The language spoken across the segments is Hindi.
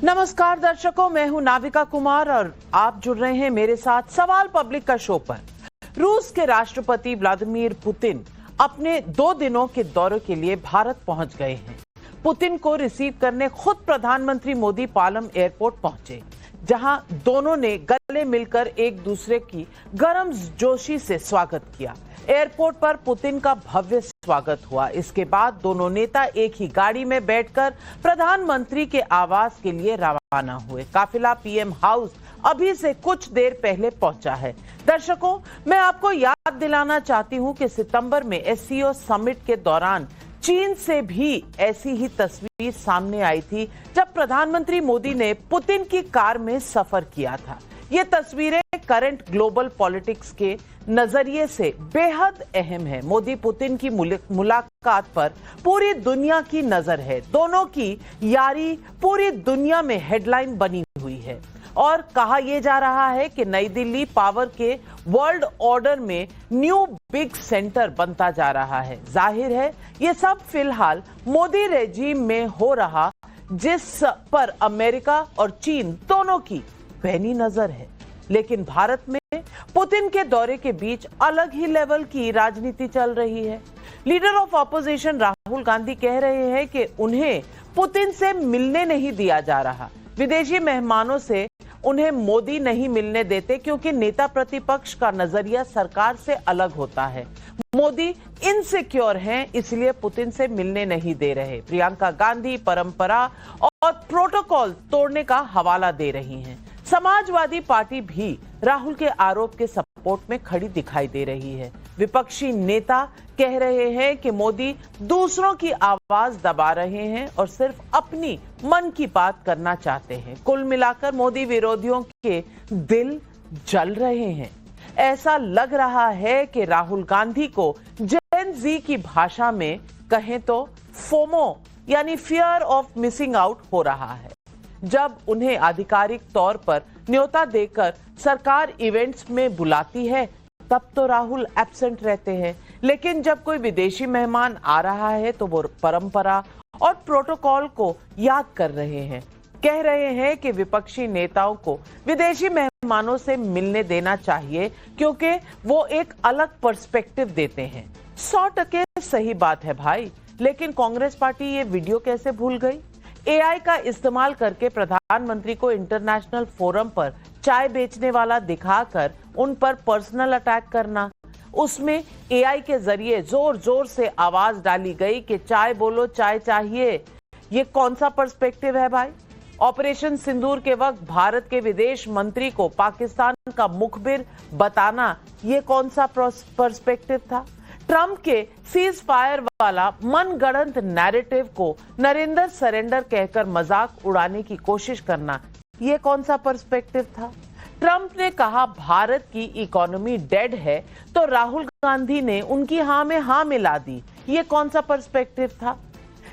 नमस्कार दर्शकों, मैं हूं नाविका कुमार और आप जुड़ रहे हैं मेरे साथ सवाल पब्लिक का शो पर। रूस के राष्ट्रपति व्लादिमीर पुतिन अपने 2 दिनों के दौरे के लिए भारत पहुंच गए हैं। पुतिन को रिसीव करने खुद प्रधानमंत्री मोदी पालम एयरपोर्ट पहुंचे, जहां दोनों ने गले मिलकर एक दूसरे की गर्मजोशी से स्वागत किया। एयरपोर्ट पर पुतिन का भव्य स्वागत हुआ। इसके बाद दोनों नेता एक ही गाड़ी में बैठकर प्रधानमंत्री के आवास के लिए रवाना हुए। काफिला पीएम हाउस अभी से कुछ देर पहले पहुंचा है। दर्शकों, मैं आपको याद दिलाना चाहती हूं कि सितंबर में एससीओ समिट के दौरान चीन से भी ऐसी ही तस्वीर सामने आई थी, जब प्रधानमंत्री मोदी ने पुतिन की कार में सफर किया था। ये तस्वीरें करंट ग्लोबल पॉलिटिक्स के नजरिए से बेहद अहम है। मोदी पुतिन की मुलाकात पर पूरी दुनिया की नजर है। दोनों की यारी पूरी दुनिया में हेडलाइन बनी हुई है और कहा यह जा रहा है कि नई दिल्ली पावर के वर्ल्ड ऑर्डर में न्यू बिग सेंटर बनता जा रहा है। जाहिर है ये सब फिलहाल मोदी रेजिम में हो रहा, जिस पर अमेरिका और चीन दोनों की पैनी नजर है। लेकिन भारत में पुतिन के दौरे के बीच अलग ही लेवल की राजनीति चल रही है। Leader of opposition Rahul Gandhi कह रहे हैं कि उन्हें पुतिन से मिलने नहीं दिया जा रहा। विदेशी मेहमानों से उन्हें मोदी नहीं मिलने देते क्योंकि नेता प्रतिपक्ष का नजरिया सरकार से अलग होता है। मोदी इनसिक्योर हैं, इसलिए पुतिन से मिलने नहीं दे रहे। प्रियंका गांधी परंपरा और प्रोटोकॉल तोड़ने का हवाला दे रही हैं। समाजवादी पार्टी भी राहुल के आरोप के सपोर्ट में खड़ी दिखाई दे रही है। विपक्षी नेता कह रहे हैं कि मोदी दूसरों की आवाज दबा रहे हैं और सिर्फ अपनी मन की बात करना चाहते हैं। कुल मिलाकर मोदी विरोधियों के दिल जल रहे हैं। ऐसा लग रहा है कि राहुल गांधी को जेन जी की भाषा में कहें तो फोमो यानी फियर ऑफ मिसिंग आउट हो रहा है। जब उन्हें आधिकारिक तौर पर न्योता देकर सरकार इवेंट्स में बुलाती है तब तो राहुल एब्सेंट रहते हैं, लेकिन जब कोई विदेशी मेहमान आ रहा है तो वो परंपरा और प्रोटोकॉल को याद कर रहे हैं। कह रहे हैं कि विपक्षी नेताओं को विदेशी मेहमानों से मिलने देना चाहिए क्योंकि वो एक अलग पर्सपेक्टिव देते हैं। 100% सही बात है भाई, लेकिन कांग्रेस पार्टी ये वीडियो कैसे भूल गई? एआई का इस्तेमाल करके प्रधानमंत्री को इंटरनेशनल फोरम पर चाय बेचने वाला दिखाकर उन पर पर्सनल अटैक करना। उसमें एआई के जरिए जोर जोर से आवाज डाली गई कि चाय बोलो, चाय चाहिए। ये कौन सा पर्सपेक्टिव है भाई? ऑपरेशन सिंदूर के वक्त भारत के विदेश मंत्री को पाकिस्तान का मुखबिर बताना, ये कौन सा पर्सपेक्टिव था? ट्रंप के सीज फायर वाला मनगढ़ंत नैरेटिव को नरेंद्र सरेंडर कहकर मजाक उड़ाने की कोशिश करना, यह कौन सा पर्सपेक्टिव था? ट्रंप ने कहा भारत की इकोनॉमी डेड है तो राहुल गांधी ने उनकी हां में हां मिला दी, यह कौन सा पर्सपेक्टिव था?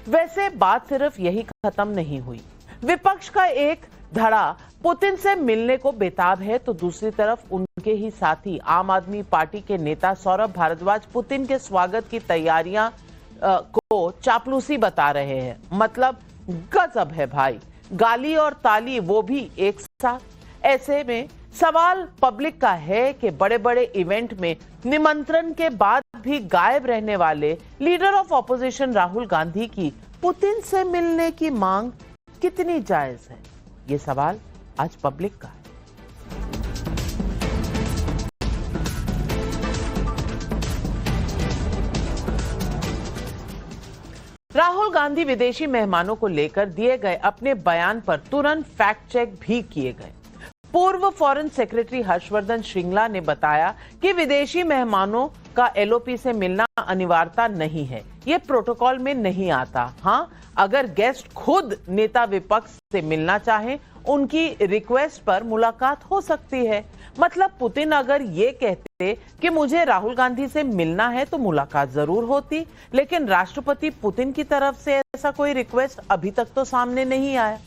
वैसे बात सिर्फ यही खत्म नहीं हुई। विपक्ष का एक धड़ा पुतिन से मिलने को बेताब है तो दूसरी तरफ उनके ही साथी आम आदमी पार्टी के नेता सौरभ भारद्वाज पुतिन के स्वागत की तैयारियां को चापलूसी बता रहे हैं। मतलब गजब है भाई, गाली और ताली वो भी एक साथ। ऐसे में सवाल पब्लिक का है कि बड़े बड़े इवेंट में निमंत्रण के बाद भी गायब रहने वाले leader of opposition Rahul Gandhi की पुतिन से मिलने की मांग कितनी जायज है? ये सवाल आज पब्लिक का है। राहुल गांधी विदेशी मेहमानों को लेकर दिए गए अपने बयान पर तुरंत फैक्ट चेक भी किए गए। पूर्व फॉरेन सेक्रेटरी हर्षवर्धन श्रृंगला ने बताया कि विदेशी मेहमानों का एलओपी से मिलना अनिवार्यता नहीं है, ये प्रोटोकॉल में नहीं आता। हाँ, अगर गेस्ट खुद नेता विपक्ष से मिलना चाहें, उनकी रिक्वेस्ट पर मुलाकात हो सकती है। मतलब पुतिन अगर ये कहते कि मुझे राहुल गांधी से मिलना है तो मुलाकात जरूर होती, लेकिन राष्ट्रपति पुतिन की तरफ से ऐसा कोई रिक्वेस्ट अभी तक तो सामने नहीं आया।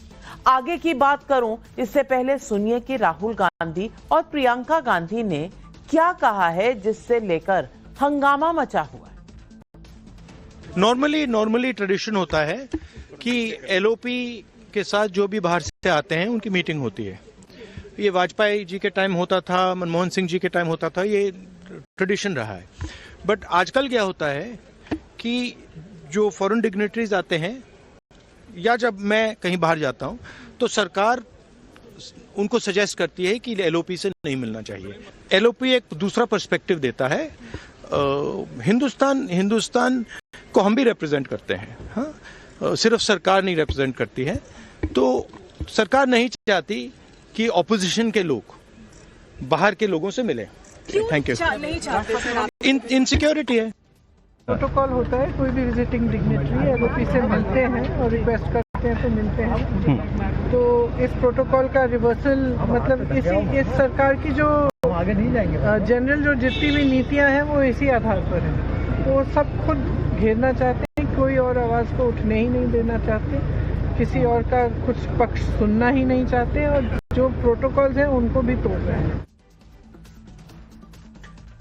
आगे की बात करूं इससे पहले सुनिए कि राहुल गांधी और प्रियंका गांधी ने क्या कहा है, जिससे लेकर हंगामा मचा हुआ है। नॉर्मली ट्रेडिशन होता है कि एलओपी के साथ जो भी बाहर से आते हैं उनकी मीटिंग होती है। ये वाजपेयी जी के टाइम होता था, मनमोहन सिंह जी के टाइम होता था, ये ट्रेडिशन रहा है। बट आजकल क्या होता है कि जो फॉरेन डिग्नेटरीज आते हैं या जब मैं कहीं बाहर जाता हूं तो सरकार उनको सजेस्ट करती है कि एलओपी से नहीं मिलना चाहिए। एलओपी एक दूसरा पर्सपेक्टिव देता है। हिंदुस्तान को हम भी रिप्रेजेंट करते हैं, हाँ, सिर्फ सरकार नहीं रिप्रेजेंट करती है। तो सरकार नहीं चाहती कि ऑपोजिशन के लोग बाहर के लोगों से मिले। Thank you. नहीं चाहते इनसिक्योरिटी है। प्रोटोकॉल होता है, कोई भी विजिटिंग डिग्नेटरी एलओपी से मिलते हैं और रिक्वेस्ट करते हैं तो मिलते हैं। तो इस प्रोटोकॉल का रिवर्सल मतलब इस सरकार की जो आगे नहीं जाएंगे, जनरल जो जितनी भी नीतियां हैं वो इसी आधार पर है। तो सब खुद घेरना चाहते हैं, कोई और आवाज़ को उठने ही नहीं देना चाहते, किसी और का कुछ पक्ष सुनना ही नहीं चाहते और जो प्रोटोकॉल्स हैं उनको भी तोड़ रहे हैं।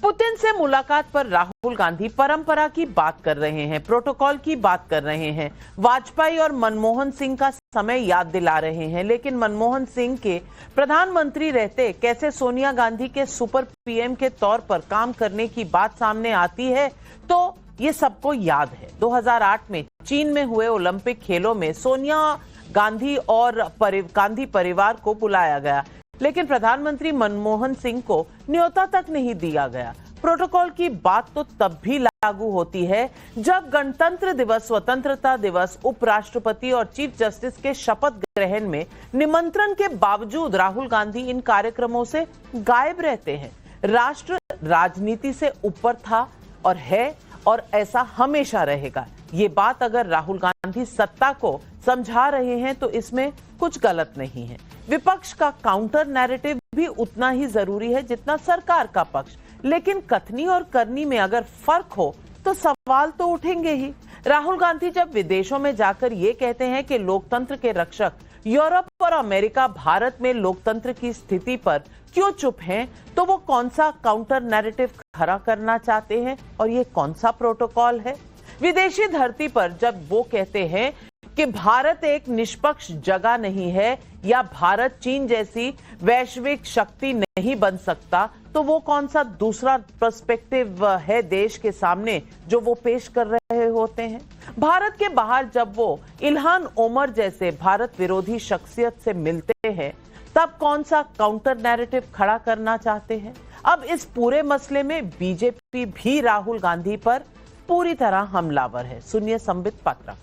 पुतिन से मुलाकात पर राहुल गांधी परंपरा की बात कर रहे हैं, प्रोटोकॉल की बात कर रहे हैं, वाजपेयी और मनमोहन सिंह का समय याद दिला रहे हैं। लेकिन मनमोहन सिंह के प्रधानमंत्री रहते कैसे सोनिया गांधी के सुपर पीएम के तौर पर काम करने की बात सामने आती है तो ये सबको याद है। 2008 में चीन में हुए ओलंपिक खेलों में सोनिया गांधी और गांधी परिवार को बुलाया गया, लेकिन प्रधानमंत्री मनमोहन सिंह को न्योता तक नहीं दिया गया। प्रोटोकॉल की बात तो तब भी लागू होती है जब गणतंत्र दिवस, स्वतंत्रता दिवस, उपराष्ट्रपति और चीफ जस्टिस के शपथ ग्रहण में निमंत्रण के बावजूद राहुल गांधी इन कार्यक्रमों से गायब रहते हैं। राष्ट्र राजनीति से ऊपर था और है और ऐसा हमेशा रहेगा। ये बात अगर राहुल गांधी सत्ता को समझा रहे हैं तो इसमें कुछ गलत नहीं है। विपक्ष का काउंटर नैरेटिव भी उतना ही जरूरी है जितना सरकार का पक्ष, लेकिन कथनी और करनी में अगर फर्क हो तो सवाल तो उठेंगे ही। राहुल गांधी जब विदेशों में जाकर ये कहते हैं कि लोकतंत्र के रक्षक यूरोप और अमेरिका भारत में लोकतंत्र की स्थिति पर क्यों चुप हैं, तो वो कौन सा काउंटर नैरेटिव खड़ा करना चाहते हैं और ये कौन सा प्रोटोकॉल है? विदेशी धरती पर जब वो कहते हैं कि भारत एक निष्पक्ष जगह नहीं है या भारत चीन जैसी वैश्विक शक्ति नहीं बन सकता, तो वो कौन सा दूसरा पर्सपेक्टिव है देश के सामने जो वो पेश कर रहे होते हैं? भारत के बाहर जब वो इल्हान ओमर जैसे भारत विरोधी शख्सियत से मिलते हैं तब कौन सा काउंटर नैरेटिव खड़ा करना चाहते हैं? अब इस पूरे मसले में बीजेपी भी राहुल गांधी पर पूरी तरह हमलावर है। सुनिए संबित पात्रा।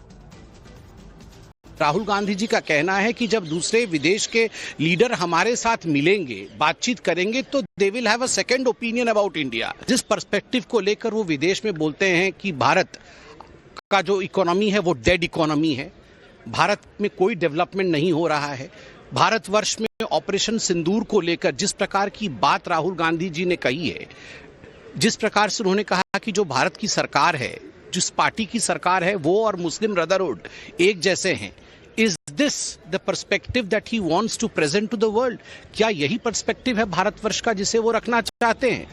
राहुल गांधी जी का कहना है कि जब दूसरे विदेश के लीडर हमारे साथ मिलेंगे, बातचीत करेंगे तो they will have a second opinion about India. जिस पर्सपेक्टिव को लेकर वो विदेश में बोलते हैं कि भारत का जो इकोनॉमी है वो डेड इकोनॉमी है, भारत में कोई डेवलपमेंट नहीं हो रहा है, भारतवर्ष में ऑपरेशन सिंदूर को लेकर जिस प्रकार की बात राहुल गांधी जी ने कही है, जिस प्रकार से उन्होंने कहा कि जो भारत की सरकार है, जिस पार्टी की सरकार है, वो और मुस्लिम ब्रदरहुड एक जैसे हैं, is this the perspective that he wants to present to the world? क्या यही पर्सपेक्टिव है भारतवर्ष का जिसे वो रखना चाहते हैं?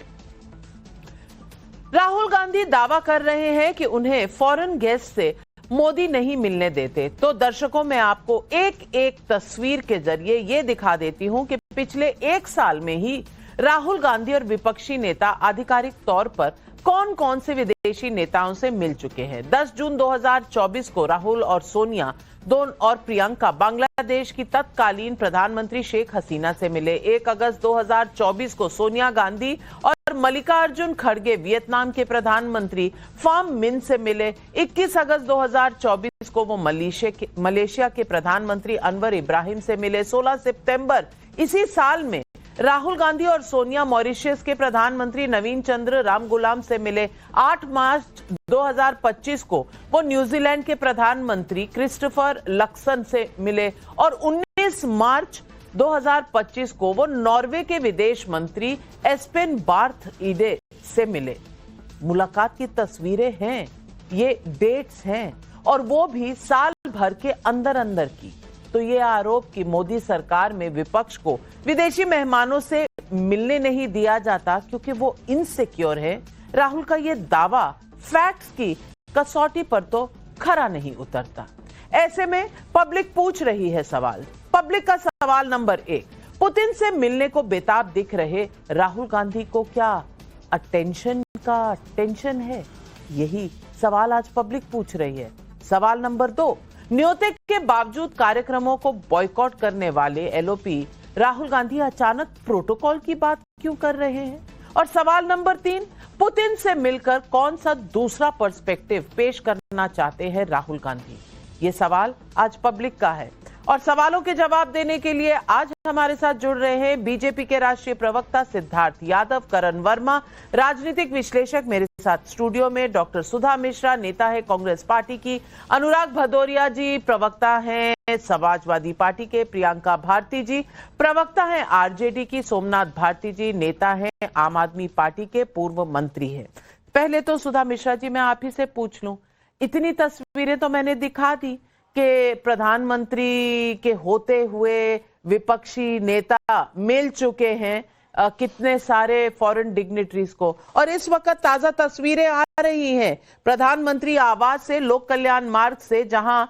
राहुल गांधी दावा कर रहे हैं कि उन्हें फॉरेन गेस्ट से मोदी नहीं मिलने देते। तो दर्शकों, मैं आपको एक एक तस्वीर के जरिए ये दिखा देती हूं कि पिछले एक साल में ही राहुल गांधी और विपक्षी नेता आधिकारिक तौर पर कौन कौन से विदेशी नेताओं से मिल चुके हैं। 10 जून 2024 को राहुल और सोनिया और प्रियंका बांग्लादेश की तत्कालीन प्रधानमंत्री शेख हसीना से मिले। 1 अगस्त 2024 को सोनिया गांधी और मल्लिकार्जुन खड़गे वियतनाम के प्रधानमंत्री फाम मिन से मिले। 21 अगस्त 2024 को वो मलेशिया के प्रधानमंत्री अनवर इब्राहिम से मिले। 16 सितंबर इसी साल में राहुल गांधी और सोनिया मॉरिशस के प्रधानमंत्री नवीन चंद्र रामगुलाम से मिले। 8 मार्च 2025 को वो न्यूजीलैंड के प्रधानमंत्री क्रिस्टोफर लक्सन से मिले और 19 मार्च 2025 को वो नॉर्वे के विदेश मंत्री एस्पेन बार्थ ईडे से मिले। मुलाकात की तस्वीरें हैं, ये डेट्स हैं और वो भी साल भर के अंदर अंदर की। तो ये आरोप कि मोदी सरकार में विपक्ष को विदेशी मेहमानों से मिलने नहीं दिया जाता क्योंकि वो इनसिक्योर है, राहुल का ये दावा फैक्ट्स की कसौटी पर तो खरा नहीं उतरता। ऐसे में पब्लिक पूछ रही है सवाल। पब्लिक का सवाल नंबर 1, पुतिन से मिलने को बेताब दिख रहे राहुल गांधी को क्या अटेंशन का टेंशन है? यही सवाल आज पब्लिक पूछ रही है। सवाल नंबर 2, न्योते के बावजूद कार्यक्रमों को बॉयकॉट करने वाले एलओपी राहुल गांधी अचानक प्रोटोकॉल की बात क्यों कर रहे हैं? और सवाल नंबर 3, पुतिन से मिलकर कौन सा दूसरा पर्सपेक्टिव पेश करना चाहते हैं राहुल गांधी? ये सवाल आज पब्लिक का है। और सवालों के जवाब देने के लिए आज हमारे साथ जुड़ रहे हैं बीजेपी के राष्ट्रीय प्रवक्ता सिद्धार्थ यादव, करण वर्मा, राजनीतिक विश्लेषक मेरे साथ स्टूडियो में, डॉक्टर सुधा मिश्रा, नेता है कांग्रेस पार्टी की, अनुराग भदौरिया जी प्रवक्ता हैं समाजवादी पार्टी के, प्रियंका भारती जी प्रवक्ता हैं आरजेडी की, सोमनाथ भारती जी नेता हैं आम आदमी पार्टी के, पूर्व मंत्री हैं। पहले तो सुधा मिश्रा जी मैं आप ही से पूछ लूं, इतनी तस्वीरें तो मैंने दिखा दी कि प्रधानमंत्री के होते हुए विपक्षी नेता मिल चुके हैं कितने सारे फॉरेन डिग्निटरीज को, और इस वक्त ताजा तस्वीरें आ रही हैं प्रधानमंत्री आवास से, लोक कल्याण मार्ग से, जहां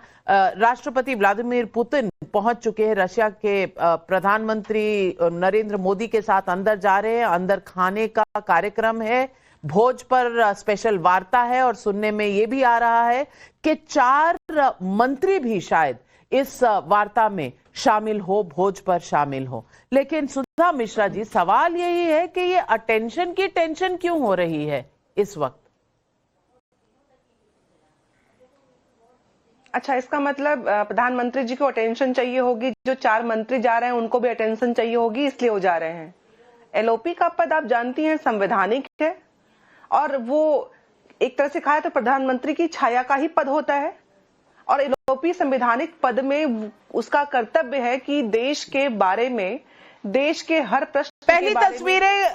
राष्ट्रपति व्लादिमीर पुतिन पहुंच चुके हैं। रशिया के प्रधानमंत्री नरेंद्र मोदी के साथ अंदर जा रहे हैं, अंदर खाने का कार्यक्रम है, भोज पर स्पेशल वार्ता है, और सुनने में यह भी आ रहा है कि 4 मंत्री भी शायद इस वार्ता में शामिल हो, भोज पर शामिल हो। लेकिन सुधा मिश्रा जी, सवाल यही है कि ये अटेंशन की टेंशन क्यों हो रही है इस वक्त? अच्छा, इसका मतलब प्रधानमंत्री जी को अटेंशन चाहिए होगी, जो 4 मंत्री जा रहे हैं उनको भी अटेंशन चाहिए होगी, इसलिए वो जा रहे हैं। एलओपी का पद आप जानती हैं संवैधानिक है, और वो एक तरह से कहा तो प्रधानमंत्री की छाया का ही पद होता है, और एलओपी संवैधानिक पद में उसका कर्तव्य है कि देश के बारे में, देश के हर प्रश्न, पहली तस्वीरें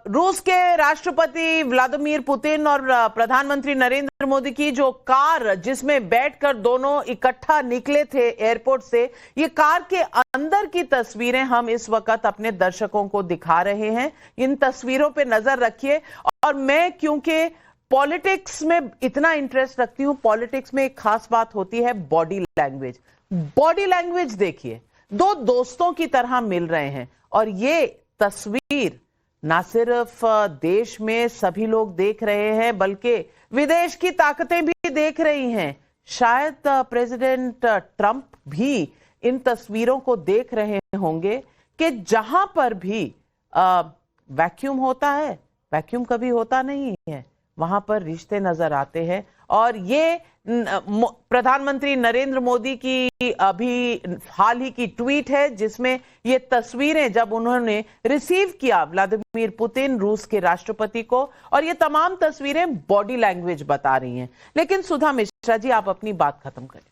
रूस के राष्ट्रपति व्लादिमीर पुतिन और प्रधानमंत्री नरेंद्र मोदी की, जो कार जिसमें बैठकर दोनों इकट्ठा निकले थे एयरपोर्ट से, ये कार के अंदर की तस्वीरें हम इस वक्त अपने दर्शकों को दिखा रहे हैं। इन तस्वीरों पे नजर रखिए। और मैं क्योंकि पॉलिटिक्स में इतना इंटरेस्ट रखती हूं, पॉलिटिक्स में एक खास बात होती है बॉडी लैंग्वेज। बॉडी लैंग्वेज देखिए, 2 दोस्तों की तरह मिल रहे हैं, और ये तस्वीर ना सिर्फ देश में सभी लोग देख रहे हैं, बल्कि विदेश की ताकतें भी देख रही हैं। शायद प्रेसिडेंट ट्रंप भी इन तस्वीरों को देख रहे होंगे कि जहां पर भी वैक्यूम होता है, वैक्यूम कभी होता नहीं है, वहां पर रिश्ते नजर आते हैं। और ये प्रधानमंत्री नरेंद्र मोदी की अभी हाल ही की ट्वीट है, जिसमें ये तस्वीरें जब उन्होंने रिसीव किया व्लादिमीर पुतिन रूस के राष्ट्रपति को, और ये तमाम तस्वीरें बॉडी लैंग्वेज बता रही हैं। लेकिन सुधा मिश्रा जी, आप अपनी बात खत्म करें।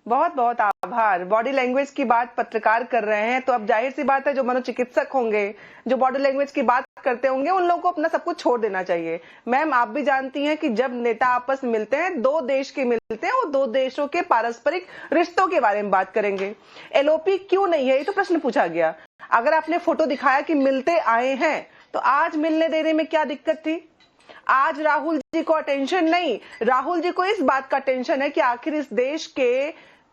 बहुत बहुत आभार। बॉडी लैंग्वेज की बात पत्रकार कर रहे हैं, तो अब जाहिर सी बात है जो मनोचिकित्सक होंगे, जो बॉडी लैंग्वेज की बात करते होंगे, उन लोगों को अपना सब कुछ छोड़ देना चाहिए। मैम, आप भी जानती हैं कि जब नेता आपस में मिलते हैं, 2 देश के मिलते हैं, और 2 देशों के पारस्परिक रिश्तों के बारे में बात करेंगे। एलओपी क्यों नहीं है, ये तो प्रश्न पूछा गया। अगर आपने फोटो दिखाया कि मिलते आए हैं, तो आज मिलने देने में क्या दिक्कत थी? आज राहुल जी को अटेंशन नहीं, राहुल जी को इस बात का टेंशन है कि आखिर इस देश के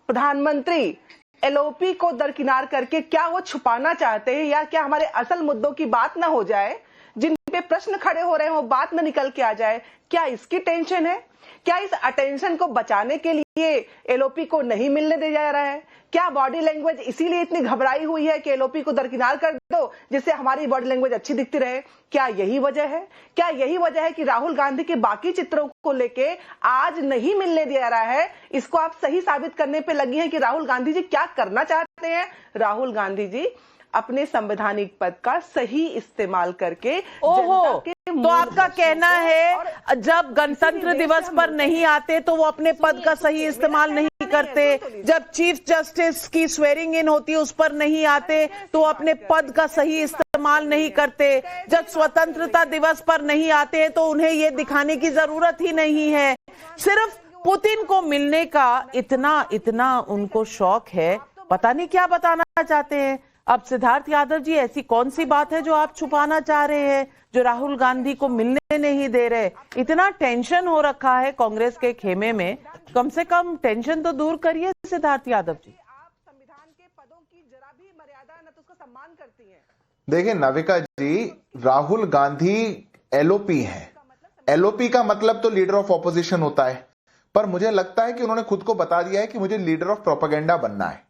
प्रधानमंत्री एलओपी को दरकिनार करके क्या वो छुपाना चाहते हैं, या क्या हमारे असल मुद्दों की बात ना हो जाए, जिन पे प्रश्न खड़े हो रहे हैं वो बात ना निकल के आ जाए? क्या इसकी टेंशन है? क्या इस अटेंशन को बचाने के लिए एलओपी को नहीं मिलने दिया जा रहा है? क्या बॉडी लैंग्वेज इसीलिए इतनी घबराई हुई है कि एलओपी को दरकिनार कर दो, जिससे हमारी बॉडी लैंग्वेज अच्छी दिखती रहे? क्या यही वजह है? क्या यही वजह है कि राहुल गांधी के बाकी चित्रों को लेके आज नहीं मिलने दिया रहा है? इसको आप सही साबित करने पे लगी हैं कि राहुल गांधी जी क्या करना चाहते हैं। राहुल गांधी जी अपने संवैधानिक पद का सही इस्तेमाल करके, ओहो, तो आपका कहना है जब गणतंत्र दिवस पर नहीं आते तो वो अपने पद का सही इस्तेमाल नहीं करते, जब चीफ जस्टिस की स्वेरिंग इन होती है उस पर नहीं आते तो अपने पद का सही इस्तेमाल नहीं करते, जब स्वतंत्रता दिवस पर नहीं आते तो उन्हें ये दिखाने की जरूरत ही नहीं है। सिर्फ पुतिन को मिलने का इतना उनको शौक है, पता नहीं क्या बताना चाहते हैं। अब सिद्धार्थ यादव जी, ऐसी कौन सी बात है जो आप छुपाना चाह रहे हैं, जो राहुल गांधी को मिलने नहीं दे रहे? इतना टेंशन हो रखा है कांग्रेस के खेमे में, कम से कम टेंशन तो दूर करिए सिद्धार्थ यादव जी। आप संविधान के पदों की जरा भी मर्यादा न तो उसका सम्मान करती हैं। देखिए नाविका जी, राहुल गांधी एलओपी हैं। एलओपी का मतलब तो लीडर ऑफ ऑपोजिशन होता है, पर मुझे लगता है कि उन्होंने खुद को बता दिया है कि मुझे लीडर ऑफ प्रोपेगेंडा बनना है,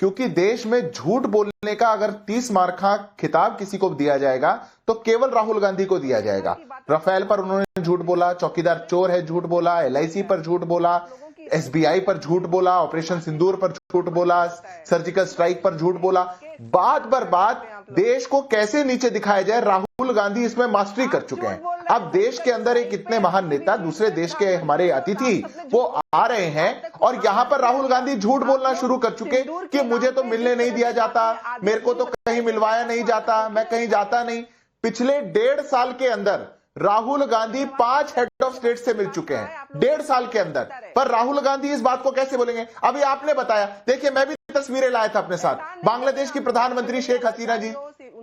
क्योंकि देश में झूठ बोलने का अगर 30 मार्का खिताब किसी को दिया जाएगा तो केवल राहुल गांधी को दिया जाएगा। राफेल पर उन्होंने झूठ बोला, चौकीदार चोर है झूठ बोला, एलआईसी पर झूठ बोला, एसबीआई पर झूठ बोला, ऑपरेशन सिंदूर पर झूठ बोला, सर्जिकल स्ट्राइक पर झूठ बोला। बात बर बात देश को कैसे नीचे दिखाया जाए, राहुल गांधी इसमें मास्टरी कर चुके हैं। अब देश के अंदर एक इतने महान नेता, दूसरे देश के हमारे अतिथि वो आ रहे हैं और यहां पर राहुल गांधी झूठ बोलना शुरू कर चुके कि मुझे तो मिलने नहीं दिया जाता, मेरे को तो कहीं मिलवाया नहीं जाता, मैं कहीं जाता नहीं। पिछले 1.5 साल के अंदर Rahul Gandhi 5 head of state से मिल चुके हैं, 1.5 साल के अंदर। पर राहुल गांधी इस बात को कैसे बोलेंगे? अभी आपने बताया, देखिए मैं भी तस्वीरें लाया था अपने साथ। बांग्लादेश की प्रधानमंत्री शेख हसीना जी,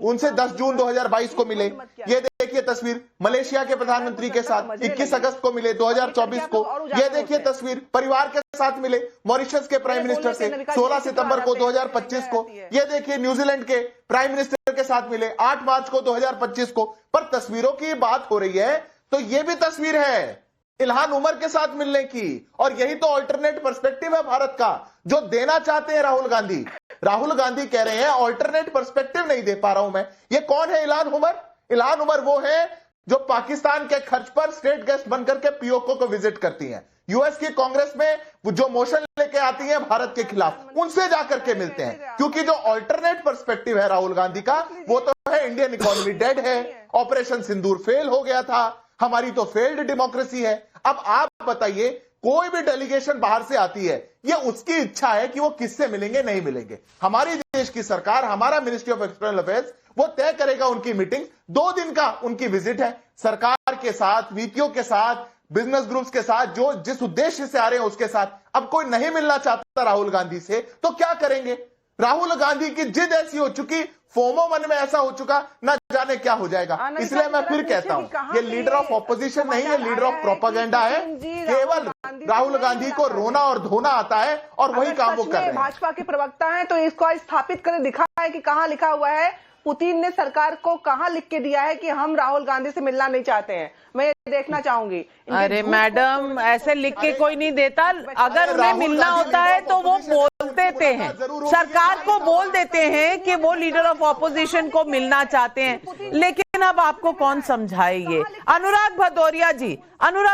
उनसे 10 जून 2022 को मिले। ये देखिए तस्वीर मलेशिया के प्रधानमंत्री के साथ 21 अगस्त को मिले 2024 को। ये देखिए तस्वीर परिवार के साथ मिले मॉरिशस के प्राइम मिनिस्टर से 16 सितंबर को 2025 को। ये देखिए न्यूजीलैंड के प्राइम मिनिस्टर के साथ मिले 8 मार्च को 2025 को। पर तस्वीरों की बात हो रही है तो ये भी तस्वीर है इल्हान उमर के साथ मिलने की, और यही तो अल्टरनेट पर्सपेक्टिव है भारत का जो देना चाहते हैं राहुल गांधी। राहुल गांधी कह रहे हैं अल्टरनेट पर्सपेक्टिव नहीं दे पा रहा हूं मैं। ये कौन है इल्हान उमर? इल्हान उमर वो है जो पाकिस्तान के खर्च पर स्टेट गेस्ट बनकर के पीओके को विजिट करती हैं, यूएस की कांग्रेस में जो मोशन लेके आती हैं भारत के खिलाफ, उनसे जाकर के मिलते हैं। क्योंकि जो अल्टरनेट पर्सपेक्टिव है राहुल गांधी का वो तो है इंडियन इकोनॉमी डेड है, ऑपरेशन सिंदूर फेल हो गया था, हमारी तो फेल्ड डेमोक्रेसी है। अब आप बताइए, कोई भी डेलीगेशन बाहर से आती है, ये उसकी इच्छा है कि वो किससे मिलेंगे नहीं मिलेंगे। हमारी देश की सरकार, हमारा मिनिस्ट्री ऑफ एक्सटर्नल अफेयर्स वो तय करेगा उनकी मीटिंग। 2 दिन का उनकी विजिट है, सरकार के साथ, वीपीओ के साथ, बिजनेस ग्रुप्स के साथ, जो जिस उद्देश्य से आ रहे हैं उसके साथ। अब कोई नहीं मिलना चाहता राहुल गांधी से तो क्या करेंगे? राहुल गांधी की जिद ऐसी हो चुकी, फोमो मन में ऐसा हो चुका, ना जाने क्या हो जाएगा। इसलिए मैं फिर कहता हूं, ये लीडर ऑफ ऑपोजिशन नहीं है, लीडर ऑफ प्रोपेगेंडा है। केवल राहुल गांधी को रोना और धोना आता है और वही काम वो कर रहे हैं। भाजपा के प्रवक्ता हैं तो इसको स्थापित कर दिखा है कि कहां लिखा हुआ है, पुतिन ने सरकार को कहां लिख के दिया है कि हम राहुल गांधी से मिलना नहीं चाहते हैं। मैं ये देखना चाहूंगी। अरे मैडम, ऐसे लिख के कोई नहीं देता। अगर उन्हें मिलना होता है तो वो बोल देते हैं, सरकार को बोल देते हैं कि वो लीडर ऑफ ऑपोजिशन को मिलना चाहते हैं। लेकिन अब आपको कौन समझाए ये? अनुराग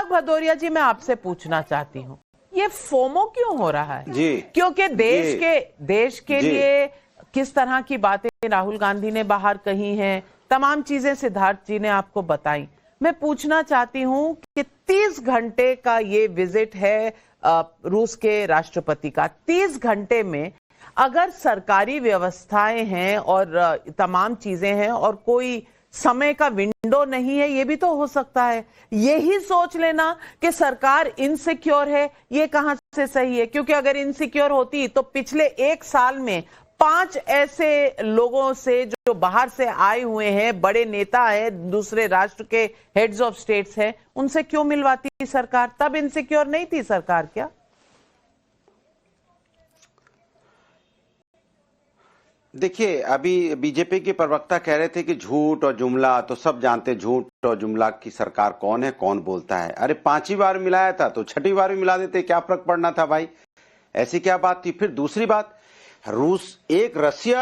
भदौरिया जी, मैं आपसे पूछना चाहती हूँ, ये फोमो क्यों हो रहा है? क्योंकि देश के लिए किस तरह की बातें राहुल गांधी ने बाहर कही हैं, तमाम चीजें सिद्धार्थ जी ने आपको बताई। मैं पूछना चाहती हूं कि 30 घंटे का ये विजिट है रूस के राष्ट्रपति का। 30 घंटे में अगर सरकारी व्यवस्थाएं हैं और तमाम चीजें हैं और कोई समय का विंडो नहीं है, ये भी तो हो सकता है। यही सोच लेना कि सरकार इनसिक्योर है, ये कहां से सही है? क्योंकि अगर इनसिक्योर होती तो पिछले 1 साल में 5 ऐसे लोगों से जो बाहर से आए हुए हैं, बड़े नेता हैं, दूसरे राष्ट्र के हेड्स ऑफ स्टेट्स हैं, उनसे क्यों मिलवाती सरकार? तब इनसिक्योर नहीं थी सरकार क्या? देखिए, अभी बीजेपी के प्रवक्ता कह रहे थे कि झूठ और जुमला, तो सब जानते झूठ और जुमला की सरकार कौन है, कौन बोलता है। अरे 5ही बार मिलाया था तो 6ठी बार भी मिला देते, क्या फर्क पड़ना था भाई? ऐसी क्या बात थी? फिर दूसरी बात, रसिया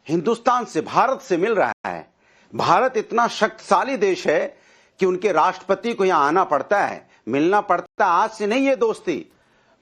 हिंदुस्तान से, भारत से मिल रहा है। भारत इतना शक्तिशाली देश है कि उनके राष्ट्रपति को यहां आना पड़ता है, मिलना पड़ता है। आज से नहीं, ये दोस्ती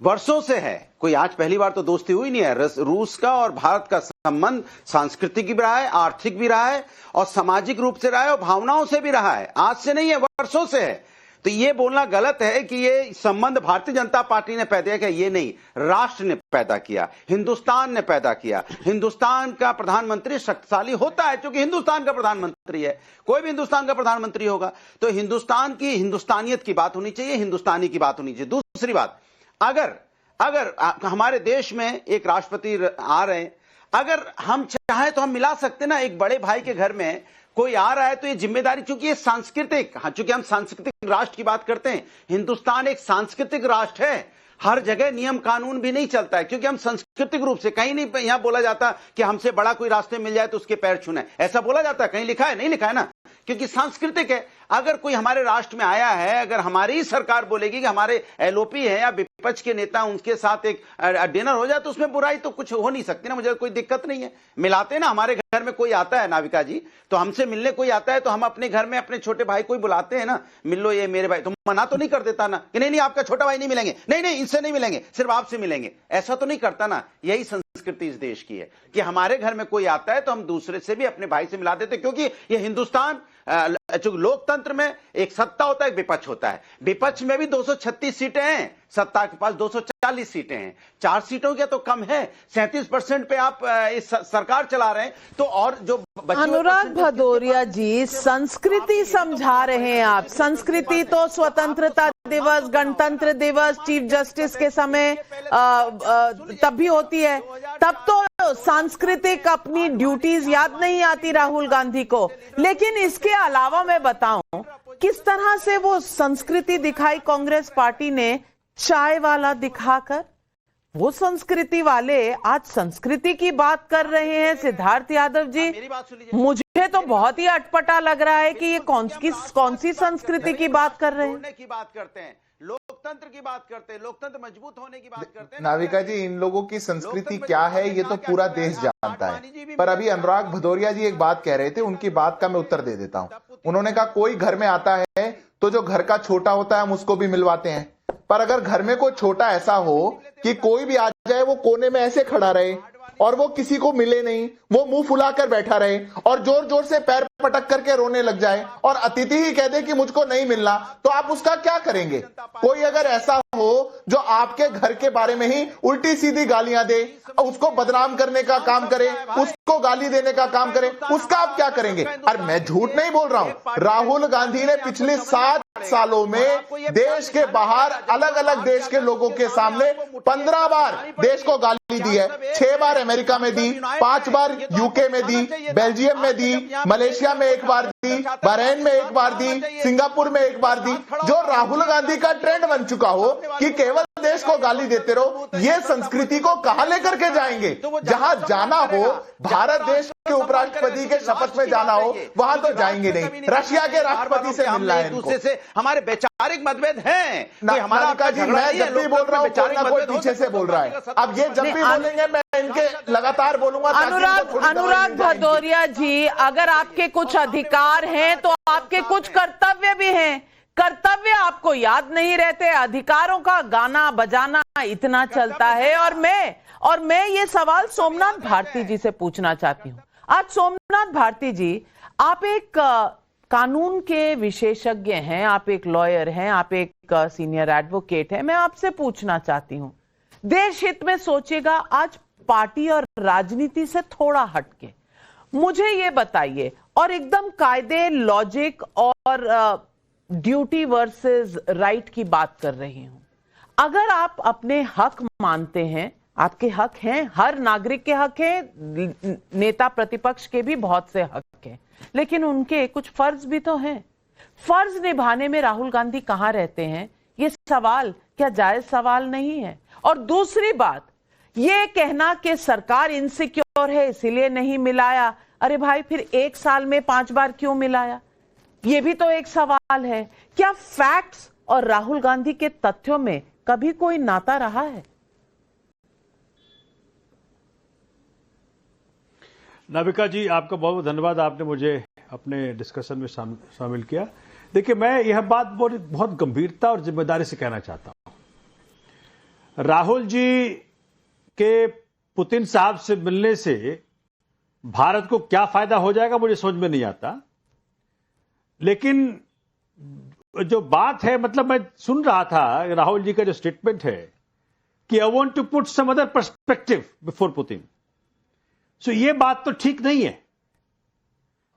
वर्षों से है, कोई आज पहली बार तो दोस्ती हुई नहीं है। रूस का और भारत का संबंध सांस्कृतिक भी रहा है, आर्थिक भी रहा है और सामाजिक रूप से रहा है और भावनाओं से भी रहा है। आज से नहीं है, वर्षों से है। तो ये बोलना गलत है कि ये संबंध भारतीय जनता पार्टी ने पैदा किया, ये नहीं, राष्ट्र ने पैदा किया, हिंदुस्तान ने पैदा किया। हिंदुस्तान का प्रधानमंत्री शक्तिशाली होता है क्योंकि हिंदुस्तान का प्रधानमंत्री है, कोई भी हिंदुस्तान का प्रधानमंत्री होगा। तो हिंदुस्तान की हिंदुस्तानियत की बात होनी चाहिए, हिंदुस्तानी की बात होनी चाहिए। दूसरी बात, अगर हमारे देश में एक राष्ट्रपति आ रहे हैं, अगर हम चाहे तो हम मिला सकते ना। एक बड़े भाई के घर में कोई आ रहा है तो ये जिम्मेदारी, चूंकि ये सांस्कृतिक, चूंकि हम सांस्कृतिक राष्ट्र की बात करते हैं, हिंदुस्तान एक सांस्कृतिक राष्ट्र है। हर जगह नियम कानून भी नहीं चलता है, क्योंकि हम सांस्कृतिक रूप से, कहीं नहीं यहां बोला जाता कि हमसे बड़ा कोई रास्ते मिल जाए तो उसके पैर छूना, ऐसा बोला जाता है? कहीं लिखा है? नहीं लिखा है ना, क्योंकि सांस्कृतिक है। अगर कोई हमारे राष्ट्र में आया है, अगर हमारी ही सरकार बोलेगी कि हमारे एलओपी है या विपक्ष के नेता, उनके साथ एक डिनर हो जाए, तो उसमें बुराई तो कुछ हो नहीं सकती ना। मुझे कोई दिक्कत नहीं है, मिलाते ना। हमारे घर में कोई आता है नाविका जी, तो हमसे मिलने कोई आता है तो हम अपने घर में अपने छोटे भाई कोई बुलाते हैं ना, मिल लो ये मेरे भाई, तो मना तो नहीं कर देता ना कि नहीं नहीं आपका छोटा भाई नहीं मिलेंगे, नहीं नहीं इनसे नहीं मिलेंगे, सिर्फ आपसे मिलेंगे, ऐसा तो नहीं करता ना। यही संस्कृति इस देश की है कि हमारे घर में कोई आता है तो हम दूसरे से भी अपने भाई से मिला देते, क्योंकि ये हिंदुस्तान, जो लोकतंत्र में एक सत्ता होता है, एक विपक्ष होता है। विपक्ष में भी 236 सीटें हैं, सत्ता के पास 240 सीटें हैं। 4 सीटों के तो कम है। 37% पे आप इस सरकार चला रहे हैं, तो और जो अनुराग भदौरिया जी, संस्कृति समझा रहे हैं आप। संस्कृति तो स्वतंत्रता दिवस, गणतंत्र दिवस, चीफ जस्टिस के समय तब भी होती है। तब तो सांस्कृतिक अपनी ड्यूटीज याद नहीं आती राहुल गांधी को। लेकिन इसके अलावा मैं बताऊं किस तरह से वो संस्कृति दिखाई कांग्रेस पार्टी ने, चाय वाला दिखाकर। वो संस्कृति वाले आज संस्कृति की बात कर रहे हैं। सिद्धार्थ यादव जी, मुझे तो बहुत ही अटपटा लग रहा है कि ये कौन सी संस्कृति की बात कर रहे हैं। की बात करते हैं, लोकतंत्र की बात करते हैं, लोकतंत्र मजबूत होने की बात करते हैं। नाविका जी, इन लोगों की संस्कृति क्या है ये तो पूरा देश जानता है। पर अभी अनुराग भदौरिया जी एक बात कह रहे थे, उनकी बात का मैं उत्तर दे देता हूं। उन्होंने कहा कोई घर में आता है तो जो घर का छोटा होता है हम उसको भी मिलवाते हैं। पर अगर घर में कोई छोटा ऐसा हो कि कोई भी आ जाए वो कोने में ऐसे खड़ा रहे और वो किसी को मिले नहीं, वो मुंह फुलाकर बैठा रहे और जोर जोर से पैर पटक करके रोने लग जाए और अतिथि ही कह दे कि मुझको नहीं मिलना, तो आप उसका क्या करेंगे? कोई अगर ऐसा हो जो आपके घर के बारे में ही उल्टी सीधी गालियां दे, उसको बदनाम करने का काम करे, उसको गाली देने का काम करे, उसका आप क्या करेंगे? और मैं झूठ नहीं बोल रहा हूं, राहुल गांधी ने पिछले 7 सालों में देश के बाहर अलग अलग देश के लोगों के सामने 15 बार देश को गाली दी है। 6 बार अमेरिका में दी, 5 बार यूके में दी, बेल्जियम में दी, मलेशिया में 1 बार दी, बहरीन में 1 बार दी, सिंगापुर में 1 बार दी। जो राहुल गांधी का ट्रेंड बन चुका हो कि केवल देश को गाली देते रहो, ये संस्कृति को कहां लेकर के जाएंगे? जहां जाना हो, भारत देश के उपराष्ट्रपति के शपथ में जाना हो, वहां तो जाएंगे नहीं। रशिया के राष्ट्रपति से मिलना है दूसरे से। हमारे वैचारिक मतभेद हैं। हमारा जी, मैं जब भी बोल रहा हूं कोई ना कोई पीछे से बोल रहा है। अब ये जब भी बोलेंगे मैं इनके लगातार बोलूंगा। अनुराग भदौरिया जी, अगर आपके कुछ अधिकार हैं तो आपके कुछ कर्तव्य भी हैं। कर्तव्य आपको याद नहीं रहते, अधिकारों का गाना बजाना इतना चलता है। और मैं ये सवाल सोमनाथ भारती जी से पूछना चाहती हूं। आज सोमनाथ भारती जी, आप एक कानून के विशेषज्ञ हैं, आप एक लॉयर हैं, आप एक सीनियर एडवोकेट हैं। मैं आपसे पूछना चाहती हूं, देश हित में सोचिएगा, आज पार्टी और राजनीति से थोड़ा हटके मुझे ये बताइए, और एकदम कायदे, लॉजिक और ड्यूटी वर्सेस राइट की बात कर रही हूं। अगर आप अपने हक मानते हैं, आपके हक हैं, हर नागरिक के हक हैं, नेता प्रतिपक्ष के भी बहुत से हक हैं, लेकिन उनके कुछ फर्ज भी तो हैं। फर्ज निभाने में राहुल गांधी कहां रहते हैं? ये सवाल क्या जायज सवाल नहीं है? और दूसरी बात, ये कहना कि सरकार इनसिक्योर है इसीलिए नहीं मिलाया, अरे भाई फिर 1 साल में 5 बार क्यों मिलाया? ये भी तो एक सवाल है। क्या फैक्ट्स और राहुल गांधी के तथ्यों में कभी कोई नाता रहा है? नाविका जी, आपका बहुत बहुत धन्यवाद, आपने मुझे अपने डिस्कशन में शामिल किया। देखिए, मैं यह बात बहुत गंभीरता और जिम्मेदारी से कहना चाहता हूं। राहुल जी के पुतिन साहब से मिलने से भारत को क्या फायदा हो जाएगा मुझे समझ में नहीं आता। लेकिन जो बात है, मतलब मैं सुन रहा था राहुल जी का जो स्टेटमेंट है कि I want to put some other perspective before Putin. So ये बात तो ठीक नहीं है।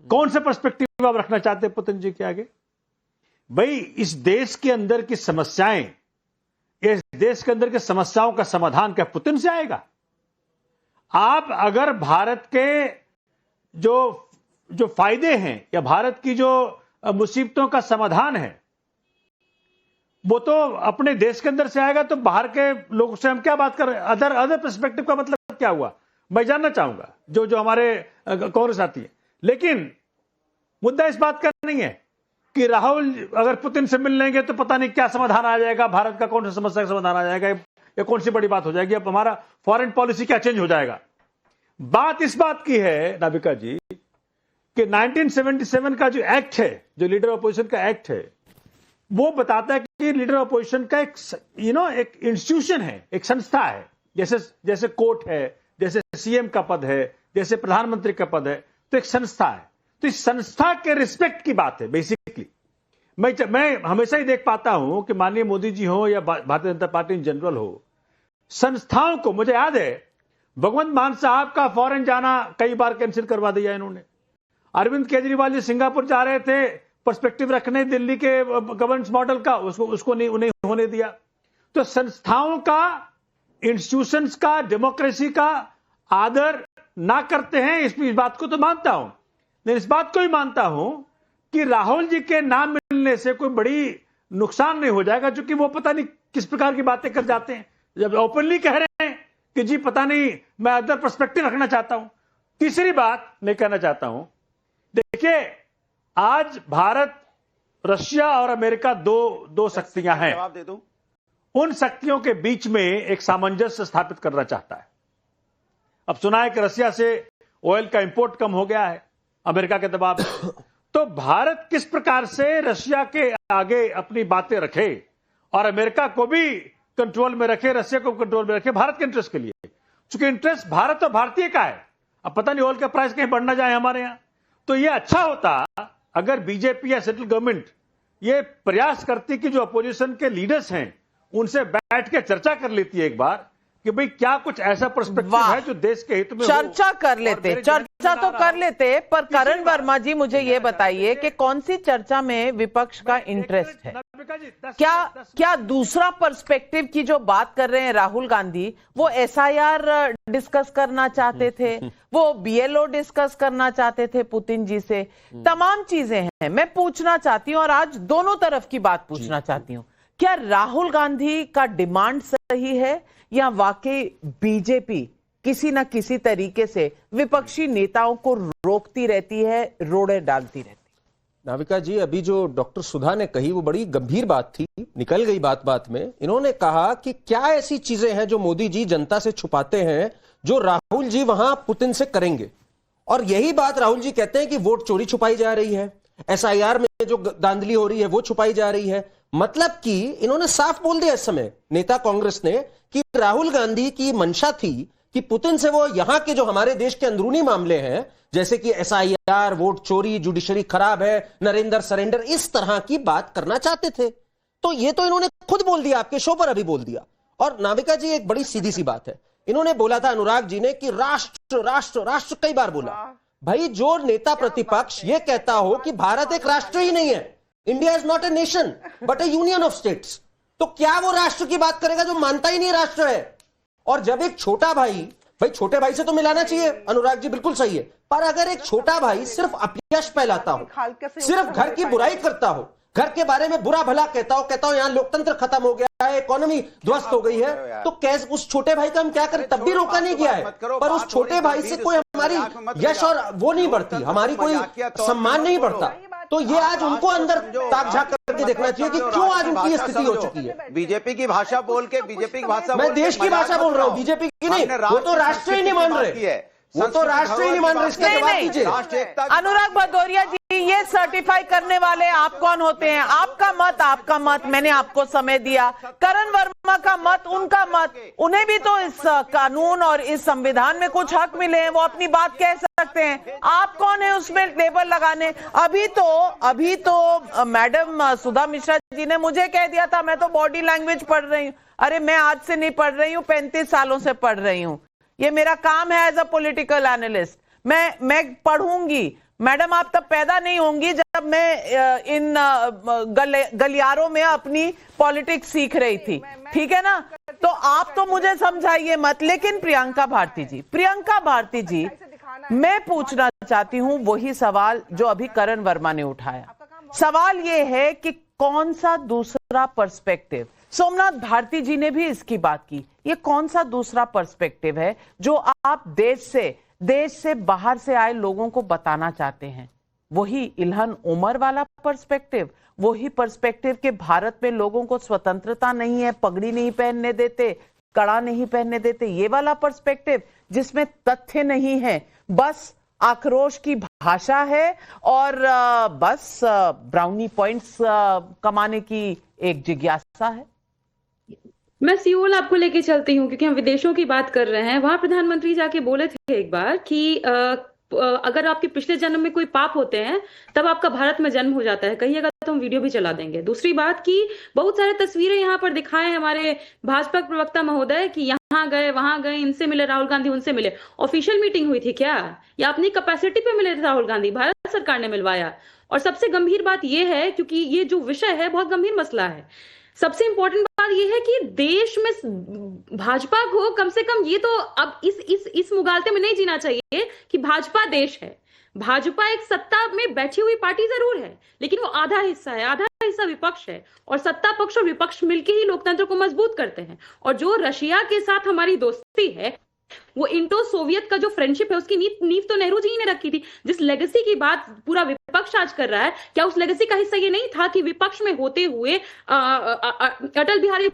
कौन सा पर्सपेक्टिव आप रखना चाहते हैं पुतिन जी के आगे? भाई, इस देश के अंदर की समस्याएं, इस देश के अंदर की समस्याओं का समाधान क्या पुतिन से आएगा? आप अगर भारत के जो फायदे हैं या भारत की जो मुसीबतों का समाधान है वो तो अपने देश के अंदर से आएगा, तो बाहर के लोगों से हम क्या बात कर रहे हैं? अदर पर्सपेक्टिव का मतलब क्या हुआ, मैं जानना चाहूंगा जो हमारे कांग्रेस आती है। लेकिन मुद्दा इस बात का नहीं है कि राहुल अगर पुतिन से मिल लेंगे तो पता नहीं क्या समाधान आ जाएगा, भारत का कौन सा समस्या का समाधान आ जाएगा, या कौन सी बड़ी बात हो जाएगी, अब हमारा फॉरेन पॉलिसी क्या चेंज हो जाएगा। बात इस बात की है नाविका जी कि 1977 का जो एक्ट है, जो लीडर अपोजिशन का एक्ट है, वो बताता है कि लीडर अपोजिशन का एक एक इंस्टीट्यूशन है, एक संस्था है, जैसे कोर्ट है, जैसे सीएम का पद है, जैसे प्रधानमंत्री का पद है, तो एक संस्था है। तो इस संस्था के रिस्पेक्ट की बात है बेसिकली। मैं हमेशा ही देख पाता हूं कि माननीय मोदी जी हो या Bharatiya Janata party in general हो, संस्थाओं को, मुझे याद है भगवंत मान साहब का फॉरेन जाना कई बार कैंसिल करवा दिया इन्होंने। अरविंद केजरीवाल जी सिंगापुर जा रहे थे पर्सपेक्टिव रखने दिल्ली के गवर्नेंस मॉडल का, उसको नहीं होने दिया। तो संस्थाओं का, इंस्टीट्यूशंस का, डेमोक्रेसी का आदर ना करते हैं, इस बात को तो मानता हूं। मैं इस बात को ही मानता हूं कि राहुल जी के नाम मिलने से कोई बड़ी नुकसान नहीं हो जाएगा, क्योंकि वो पता नहीं किस प्रकार की बातें कर जाते हैं जब ओपनली कह रहे हैं कि जी पता नहीं मैं अदर पर्सपेक्टिव रखना चाहता हूं। तीसरी बात मैं कहना चाहता हूं, देखिए आज भारत, रशिया और अमेरिका दो शक्तियां हैं। जवाब दे दूं। उन शक्तियों के बीच में एक सामंजस्य स्थापित करना चाहता है। अब सुना है कि रशिया से ऑयल का इंपोर्ट कम हो गया है अमेरिका के दबाव में। तो भारत किस प्रकार से रशिया के आगे अपनी बातें रखे और अमेरिका को भी कंट्रोल में रखे, रशिया को कंट्रोल में रखे, भारत के इंटरेस्ट के लिए, क्योंकि इंटरेस्ट भारत और भारतीय का है। अब पता नहीं ऑयल का प्राइस कहीं बढ़ ना जाए हमारे यहां। तो यह अच्छा होता अगर बीजेपी या सेंट्रल गवर्नमेंट ये प्रयास करती कि जो अपोजिशन के लीडर्स हैं उनसे बैठ के चर्चा कर लेती है एक बार कि भाई क्या कुछ ऐसा पर्सपेक्टिव है जो देश के हित में चर्चा कर लेते, चर्चा तो कर लेते, पर करण वर्मा जी मुझे ये बताइए कि कौन सी चर्चा में विपक्ष का इंटरेस्ट है? क्या दूसरा पर्सपेक्टिव की जो बात कर रहे हैं राहुल गांधी, वो एसआईआर डिस्कस करना चाहते थे, वो बीएलओ डिस्कस करना चाहते थे पुतिन जी से, तमाम चीजें हैं। मैं पूछना चाहती हूं और आज दोनों तरफ की बात पूछना चाहती हूं, क्या राहुल गांधी का डिमांड सही है या वाकई बीजेपी किसी न किसी तरीके से विपक्षी नेताओं को रोकती रहती है, रोड़े डालती रहती है? नाविका जी, अभी जो डॉक्टर सुधा ने कही वो बड़ी गंभीर बात थी, निकल गई बात में। इन्होंने कहा कि क्या ऐसी चीजें हैं जो मोदी जी जनता से छुपाते हैं जो राहुल जी वहां पुतिन से करेंगे। और यही बात राहुल जी कहते हैं कि वोट चोरी छुपाई जा रही है, एसआईआर में जो धांधली हो रही है वो छुपाई जा रही है। मतलब कि इन्होंने साफ बोल दिया इस समय नेता कांग्रेस ने कि राहुल गांधी की मंशा थी कि पुतिन से वो यहां के जो हमारे देश के अंदरूनी मामले हैं, जैसे कि एसआईआर, वोट चोरी, जुडिशरी खराब है, नरेंद्र सरेंडर, इस तरह की बात करना चाहते थे। तो ये तो इन्होंने खुद बोल दिया, आपके शो पर अभी बोल दिया। और नाविका जी, एक बड़ी सीधी सी बात है, इन्होंने बोला था अनुराग जी ने कि राष्ट्र राष्ट्र राष्ट्र कई बार बोला। भाई जो नेता प्रतिपक्ष ये कहता हो कि भारत एक राष्ट्र ही नहीं है, India is not a nation but A union of states, तो क्या वो राष्ट्र की बात करेगा जो मानता ही नहीं राष्ट्र है? और जब एक छोटा भाई छोटे भाई से तो मिलाना चाहिए, अनुराग जी बिल्कुल सही है, पर अगर एक छोटा भाई सिर्फ अपयश फैलाता हो, सिर्फ घर की बुराई करता हो, घर के बारे में बुरा भला कहता हो यहां लोकतंत्र खत्म हो गया है, इकोनॉमी ध्वस्त हो गई है, तो कैसे उस छोटे भाई का हम क्या करें? तब भी रोका नहीं गया है, पर उस छोटे भाई से कोई हमारी यश और वो नहीं बढ़ती, हमारी कोई सम्मान नहीं बढ़ता। तो ये आज उनको अंदर ताक झांक करके देखना चाहिए कि क्यों आज उनकी स्थिति हो चुकी है। बीजेपी की भाषा बोल के, बीजेपी की भाषा, मैं देश की भाषा बोल रहा हूँ, बीजेपी की नहीं। वो तो राष्ट्र ही नहीं मान रहे, वो तो राष्ट्र ही नहीं मान रहे। इसका जवाब दीजिए। अनुराग भदौरिया जी, ये सर्टिफाई करने वाले आप कौन होते हैं? आपका मत, मैंने आपको समय दिया। करण वर्मा का मत, उनका मत, उन्हें भी तो इस कानून और इस संविधान में कुछ हक मिले हैं, वो अपनी बात कह सकते हैं। आप कौन है उसमें लेबल लगाने? अभी तो मैडम सुधा मिश्रा जी ने मुझे कह दिया था मैं तो बॉडी लैंग्वेज पढ़ रही हूँ। अरे मैं आज से नहीं पढ़ रही हूँ, 35 सालों से पढ़ रही हूँ, ये मेरा काम है एज अ पॉलिटिकल एनालिस्ट। मैं पढ़ूंगी। मैडम आप तब पैदा नहीं होंगी जब मैं इन गलियारों में अपनी पॉलिटिक्स सीख रही थी, ठीक है ना? तो आप तो मुझे समझाइए मत, लेकिन प्रियंका भारती जी, मैं पूछना चाहती हूं वही सवाल जो अभी करण वर्मा ने उठाया। सवाल यह है कि कौन सा दूसरा पर्सपेक्टिव, सोमनाथ भारती जी ने भी इसकी बात की, ये कौन सा दूसरा पर्सपेक्टिव है जो आप देश से बाहर से आए लोगों को बताना चाहते हैं? वही इल्हन उमर वाला पर्सपेक्टिव, वही पर्सपेक्टिव कि भारत में लोगों को स्वतंत्रता नहीं है, पगड़ी नहीं पहनने देते, कड़ा नहीं पहनने देते, ये वाला पर्सपेक्टिव जिसमें तथ्य नहीं है, बस आक्रोश की भाषा है और बस ब्राउनी पॉइंट्स कमाने की एक जिज्ञासा है? मैं सियोल आपको लेके चलती हूँ, क्योंकि हम विदेशों की बात कर रहे हैं। वहां प्रधानमंत्री जाके बोले थे एक बार कि अगर आपके पिछले जन्म में कोई पाप होते हैं तब आपका भारत में जन्म हो जाता है, कहिएगा तो हम वीडियो भी चला देंगे। दूसरी बात की बहुत सारे तस्वीरें यहाँ पर दिखाए हमारे भाजपा प्रवक्ता महोदय कि यहाँ गए वहां गए, इनसे मिले राहुल गांधी, उनसे मिले। ऑफिशियल मीटिंग हुई थी क्या, या अपनी कैपेसिटी पे मिले थे राहुल गांधी? भारत सरकार ने मिलवाया। और सबसे गंभीर बात यह है, क्योंकि ये जो विषय है बहुत गंभीर मसला है, सबसे इंपॉर्टेंट बात यह है कि देश में भाजपा को कम से कम ये तो अब इस मुगालते में नहीं जीना चाहिए कि भाजपा देश है। भाजपा एक सत्ता में बैठी हुई पार्टी जरूर है, लेकिन वो आधा हिस्सा है, आधा हिस्सा विपक्ष है, और सत्ता पक्ष और विपक्ष मिलकर ही लोकतंत्र को मजबूत करते हैं। और जो रशिया के साथ हमारी दोस्ती है, वो इंडो सोवियत का जो फ्रेंडशिप है, उसकी नींव तो नेहरू जी ने रखी थी। जिस लेगेसी की बात पूरा विपक्ष आज कर रहा है, क्या उस लेगेसी का हिस्सा ये नहीं था कि विपक्ष में होते हुए अटल बिहारी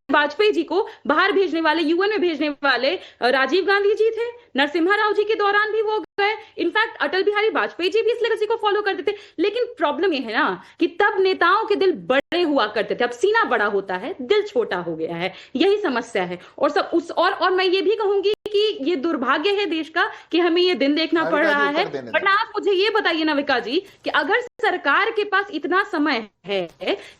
वाजपेयी जी को बाहर भेजने वाले, यूएन में भेजने वाले राजीव गांधी जी थे, नरसिम्हा राव जी के दौरान भी वो गए। इनफैक्ट अटल बिहारी वाजपेयी जी भी इस लेगेसी को फॉलो करते थे। लेकिन प्रॉब्लम ये है ना कि तब नेताओं के दिल बड़े हुआ करते थे, अब सीना बड़ा होता है, दिल छोटा हो गया है, यही समस्या है। और मैं ये भी कहूंगी कि ये दुर्भाग्य है देश का कि हमें ये दिन देखना पड़ रहा है। बट आप मुझे ये बताइए नाविका जी कि अगर सरकार के पास इतना समय है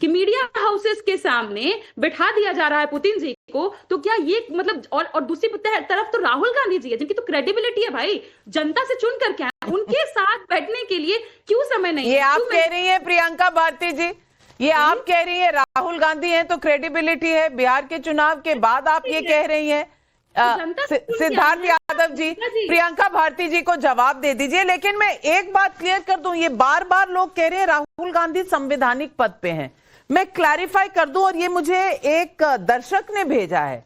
कि मीडिया हाउसेस के सामने बिठा दिया जा रहा है पुतिन जी को, तो क्या ये मतलब, और दूसरी तरफ तो राहुल गांधी जी है जिनकी तो क्रेडिबिलिटी है भाई, जनता से चुन करके आए, उनके साथ बैठने के लिए क्यों समय नहीं? ये आप कह रही है प्रियंका भारती जी, ये आप कह रही है राहुल गांधी है तो क्रेडिबिलिटी है, बिहार के चुनाव के बाद आप ये कह रही हैं? सिद्धार्थ यादव जी, प्रियंका भारती जी को जवाब दे दीजिए। लेकिन मैं एक बात क्लियर कर दूं, ये बार बार लोग कह रहे हैं राहुल गांधी संवैधानिक पद पे हैं, मैं क्लैरिफाई कर दूं, और ये मुझे एक दर्शक ने भेजा है,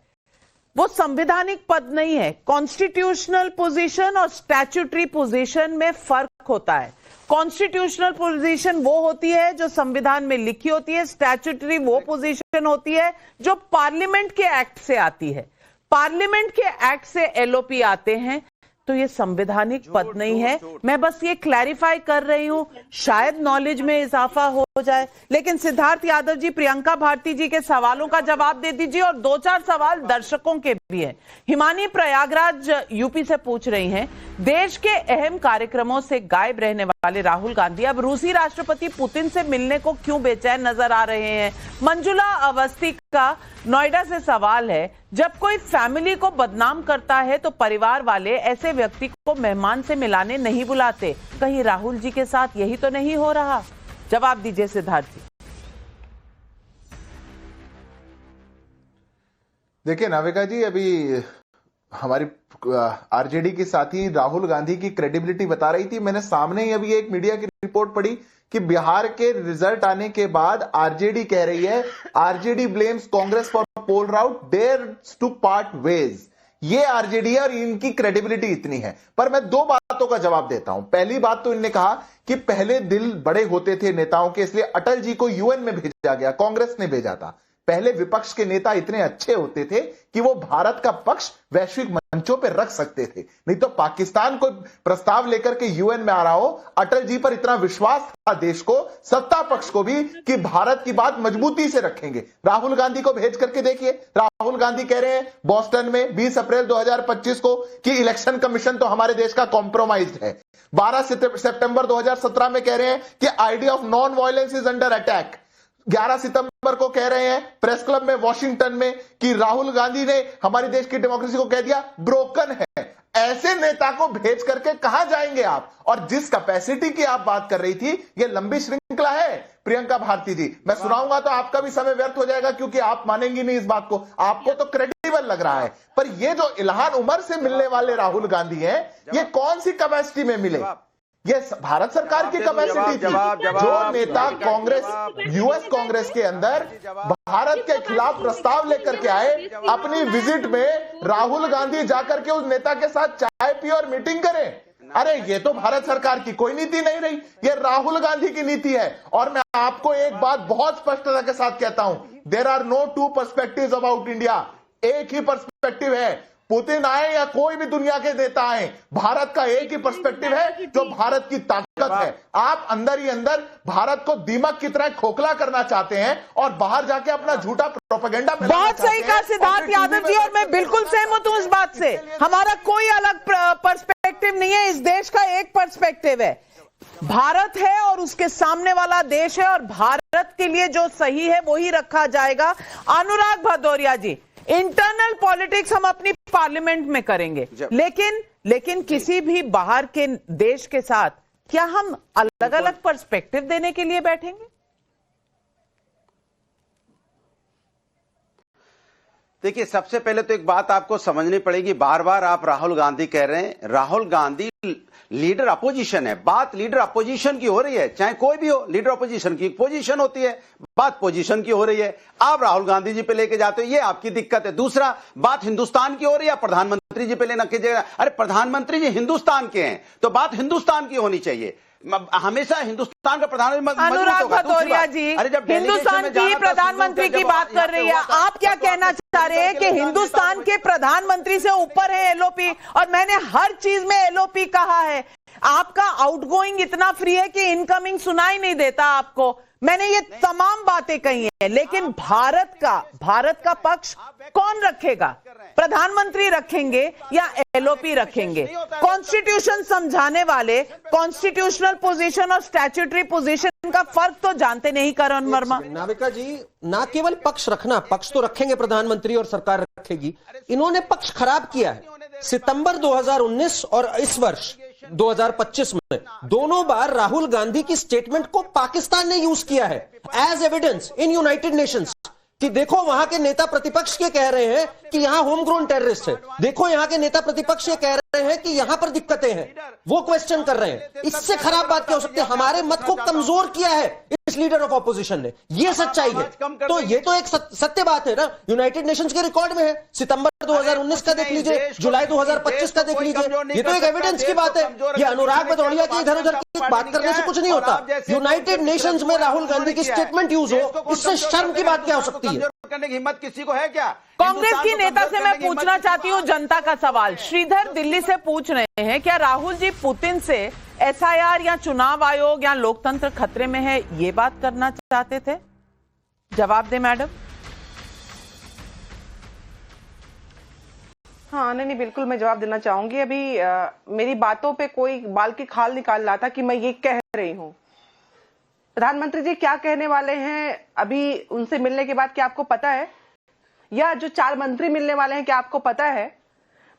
वो संवैधानिक पद नहीं है। कॉन्स्टिट्यूशनल पोजीशन और स्टैट्यूटरी पोजीशन में फर्क होता है। कॉन्स्टिट्यूशनल पोजीशन वो होती है जो संविधान में लिखी होती है, स्टैट्यूटरी वो पोजीशन होती है जो पार्लियामेंट के एक्ट से आती है। पार्लियामेंट के एक्ट से एलओपी आते हैं, तो ये संवैधानिक पद नहीं है। मैं बस ये क्लैरिफाई कर रही हूं, शायद नॉलेज में इजाफा हो जाए। लेकिन सिद्धार्थ यादव जी, प्रियंका भारती जी के सवालों का जवाब दे दीजिए, और 2-4 सवाल दर्शकों के भी हैं। हिमानी प्रयागराज यूपी से पूछ रही हैं, देश के अहम कार्यक्रमों से गायब रहने वाले राहुल गांधी अब रूसी राष्ट्रपति पुतिन से मिलने को क्यों बेचैन नजर आ रहे हैं? मंजुला अवस्थी का नोएडा से सवाल है, जब कोई फैमिली को बदनाम करता है तो परिवार वाले ऐसे व्यक्ति को मेहमान से मिलाने नहीं बुलाते, कहीं राहुल जी के साथ यही तो नहीं हो रहा? जवाब दीजिए सिद्धार्थ जी। देखिए नाविका जी, अभी हमारी आरजेडी के साथी राहुल गांधी की क्रेडिबिलिटी बता रही थी। मैंने सामने ही अभी एक मीडिया की रिपोर्ट पढ़ी कि बिहार के रिजल्ट आने के बाद आरजेडी कह रही है, RJD blames Congress for poll rout, dares to part ways. ये आरजेडी है और इनकी क्रेडिबिलिटी इतनी है। पर मैं 2 बातों का जवाब देता हूं। पहली बात तो इन्होंने कहा कि पहले दिल बड़े होते थे नेताओं के, इसलिए अटल जी को यूएन में भेजा गया, कांग्रेस ने भेजा था। पहले विपक्ष के नेता इतने अच्छे होते थे कि वो भारत का पक्ष वैश्विक मंचों पर रख सकते थे, नहीं तो पाकिस्तान को प्रस्ताव लेकर के यूएन में आ रहा हो। अटल जी पर इतना विश्वास था देश को, सत्ता पक्ष को भी, कि भारत की बात मजबूती से रखेंगे। राहुल गांधी को भेज करके देखिए, राहुल गांधी कह रहे हैं बोस्टन में 20 अप्रैल 2025 को कि इलेक्शन कमीशन तो हमारे देश का कॉम्प्रोमाइज्ड है। 12 सितंबर 2017 में कह रहे हैं कि idea of non violence is under attack. 11 सितंबर को कह रहे हैं प्रेस क्लब में वॉशिंगटन में कि राहुल गांधी ने हमारे देश की डेमोक्रेसी को कह दिया ब्रोकन है। ऐसे नेता को भेज करके कहां जाएंगे आप? और जिस कैपेसिटी की आप बात कर रही थी, ये लंबी श्रृंखला है प्रियंका भारती जी। मैं सुनाऊंगा तो आपका भी समय व्यर्थ हो जाएगा, क्योंकि आप मानेंगी नहीं इस बात को। आपको तो क्रेडिबल लग रहा है, पर ये जो इल्हान उमर से मिलने वाले राहुल गांधी हैं, ये कौन सी कैपेसिटी में मिले? ये भारत सरकार की कैपेसिटी थी। जो नेता कांग्रेस, यूएस कांग्रेस के अंदर भारत के खिलाफ प्रस्ताव लेकर के आए, अपनी विजिट में राहुल गांधी जाकर के उस नेता के साथ चाय पिए और मीटिंग करें। अरे ये तो भारत सरकार की कोई नीति नहीं रही, ये राहुल गांधी की नीति है। और मैं आपको एक बात बहुत स्पष्टता के साथ कहता हूं, there are no two perspectives about India. एक ही पर्सपेक्टिव है, पुतिन आए या कोई भी दुनिया के नेता आए, भारत का एक ही पर्सपेक्टिव है जो भारत की ताकत है। आप अंदर ही अंदर भारत को दीमक की तरह खोखला करना चाहते हैं और बाहर जाके अपना झूठा प्रोपेगेंडा फैलाना बहुत सही कहा सिद्धार्थ यादव जी, और मैं बिल्कुल सहमत हूं इस बात से। हमारा कोई अलग पर्सपेक्टिव नहीं है, इस देश का एक पर्सपेक्टिव है, भारत है और उसके सामने वाला देश है, और भारत के लिए जो सही है वही रखा जाएगा। अनुराग भदौरिया जी, इंटरनल पॉलिटिक्स हम अपनी पार्लियामेंट में करेंगे, लेकिन किसी भी बाहर के देश के साथ क्या हम अलग अलग पर्सपेक्टिव देने के लिए बैठेंगे? देखिए, सबसे पहले तो एक बात आपको समझनी पड़ेगी। बार बार आप राहुल गांधी कह रहे हैं, राहुल गांधी लीडर अपोजिशन है। बात लीडर अपोजिशन की हो रही है, चाहे कोई भी हो, लीडर अपोजिशन की पोजीशन होती है, बात पोजीशन की हो रही है। आप राहुल गांधी जी पे लेके जाते हो, ये आपकी दिक्कत है। दूसरा, बात हिंदुस्तान की हो रही है, प्रधानमंत्री जी पे लेना कीजिएगा। अरे प्रधानमंत्री जी हिंदुस्तान के हैं, तो बात हिंदुस्तान की होनी चाहिए। हमेशा हिंदुस्तान का प्रधानमंत्री अनुराग भदौरिया जी हिंदुस्तान की प्रधानमंत्री की बात कर रही है, आप क्या कहना चाह रहे हैं कि हिंदुस्तान के प्रधानमंत्री से ऊपर है एलओपी? और मैंने हर चीज में एलओपी कहा है। आपका आउटगोइंग इतना फ्री है कि इनकमिंग सुनाई नहीं देता आपको। मैंने ये तमाम बातें कही है, लेकिन भारत का पक्ष कौन रखेगा? प्रधानमंत्री रखेंगे या एलओपी रखेंगे? कॉन्स्टिट्यूशन समझाने वाले कॉन्स्टिट्यूशनल पोजीशन और स्टैट्यूटरी पोजीशन का फर्क तो जानते नहीं करण वर्मा। नाविका जी, ना केवल पक्ष रखना, पक्ष तो रखेंगे प्रधानमंत्री और सरकार रखेगी, इन्होंने पक्ष खराब किया है। सितंबर 2019 और इस वर्ष 2025 में दोनों बार राहुल गांधी की स्टेटमेंट को पाकिस्तान ने यूज किया है as evidence in United Nations कि देखो वहां के नेता प्रतिपक्ष ये कह रहे हैं कि यहां होम ग्रोन टेररिस्ट है, देखो यहां के नेता प्रतिपक्ष ये कह रहे हैं कि यहां पर दिक्कतें हैं, वो क्वेश्चन कर रहे हैं। इससे खराब बात क्या हो सकती है? हमारे मत को कमजोर किया है इस लीडर ऑफ ऑपोजिशन ने, ये सच्चाई है। तो ये तो एक सत्य बात है ना, यूनाइटेड नेशंस के रिकॉर्ड में है। सितंबर 2019 का देख लीजिए, जुलाई 2025 का देख लीजिए, ये तो एक एविडेंस की बात है। ये अनुराग भदौरिया की इधर उधर की बात करने से कुछ नहीं होता। यूनाइटेड नेशंस में राहुल गांधी की स्टेटमेंट यूज हो, इससे शर्म की बात क्या हो सकती है? करने की हिम्मत किसी को है क्या? कांग्रेस की नेता से मैं पूछना चाहती हूं जनता का सवाल। श्रीधर दिल्ली से पूछ रहे हैं, क्या राहुल जी पुतिन से एसआईआर या चुनाव आयोग या लोकतंत्र खतरे में है, ये बात करना चाहते थे? जवाब दे मैडम। हाँ, नहीं, बिल्कुल मैं जवाब देना चाहूंगी। अभी मेरी बातों पे कोई बाल की खाल निकाल रहा था कि मैं ये कह रही हूँ। प्रधानमंत्री जी क्या कहने वाले हैं अभी उनसे मिलने के बाद, क्या आपको पता है? या जो 4 मंत्री मिलने वाले हैं, क्या आपको पता है?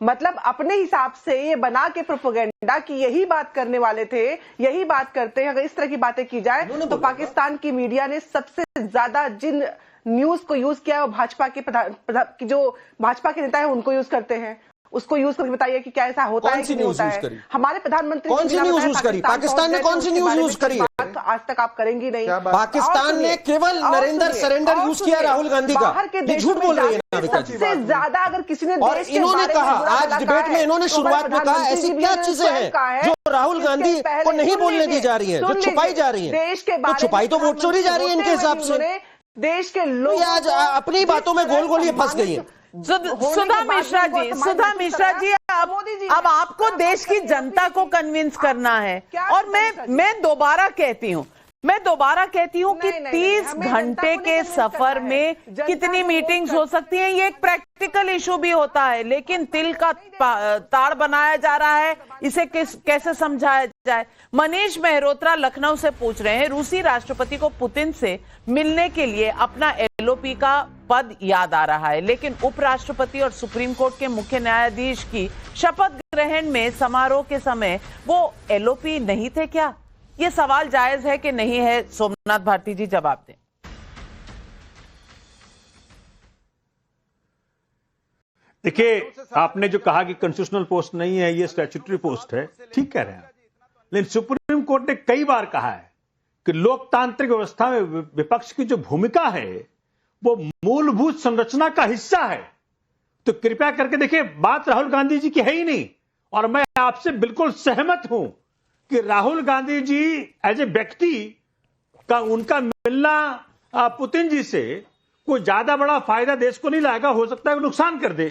मतलब अपने हिसाब से ये बना के प्रोपेगेंडा कि यही बात करने वाले थे, यही बात करते हैं। अगर इस तरह की बातें की जाए तो पाकिस्तान की मीडिया ने सबसे ज्यादा जिन न्यूज को यूज किया है वो भाजपा के जो भाजपा के नेता है उनको यूज करते हैं। उसको यूज करके बताइए कि क्या ऐसा होता है कि नहीं होता है। हमारे प्रधानमंत्री कौन सी न्यूज यूज करी? पाकिस्तान ने कौन सी न्यूज यूज करी? आज तक आप करेंगी नहीं। पाकिस्तान ने केवल नरेंद्र सरेंडर यूज किया राहुल गांधी का। ये झूठ बोल रही है नाविका जी। सबसे ज्यादा अगर किसी ने और इन्होंने कहा, आज डिबेट में इन्होंने शुरुआत में कहा, ऐसी क्या चीजें हैं जो राहुल गांधी को नहीं बोलने दी जा रही है, जो छुपाई जा रही है? देश के तो छुपाई तो वोट चोरी जा रही है इनके हिसाब से। देश के लोग आज अपनी बातों में गोल गोल ये फंस गई है। सुधा मिश्रा जी, अब आपको देश की जनता को कन्विंस करना है। और मैं दोबारा कहती हूँ कि 30 घंटे के सफर में कितनी मीटिंग्स हो सकती हैं, ये एक प्रैक्टिकल इशू भी होता है, लेकिन तिल का ताड़ बनाया जा रहा है, इसे कैसे समझाया जाए? मनीष मेहरोत्रा लखनऊ से पूछ रहे हैं, रूसी राष्ट्रपति को पुतिन से मिलने के लिए अपना एलओपी का पद याद आ रहा है, लेकिन उपराष्ट्रपति और सुप्रीम कोर्ट के मुख्य न्यायाधीश की शपथ ग्रहण में समारोह के समय वो एलओपी नहीं थे क्या? ये सवाल जायज है कि नहीं है? सोमनाथ भारती जी जवाब दें। देखिए, आपने जो कहा कि कॉन्स्टिट्यूशनल पोस्ट नहीं है, ये स्टैट्यूटरी पोस्ट है, ठीक कह रहे हैं, लेकिन सुप्रीम कोर्ट ने कई बार कहा है कि लोकतांत्रिक व्यवस्था में विपक्ष की जो भूमिका है वो मूलभूत संरचना का हिस्सा है। तो कृपया करके देखिए, बात राहुल गांधी जी की है ही नहीं, और मैं आपसे बिल्कुल सहमत हूं कि राहुल गांधी जी एज ए व्यक्ति का उनका मिलना पुतिन जी से कोई ज्यादा बड़ा फायदा देश को नहीं लाएगा, हो सकता है वो नुकसान कर दे,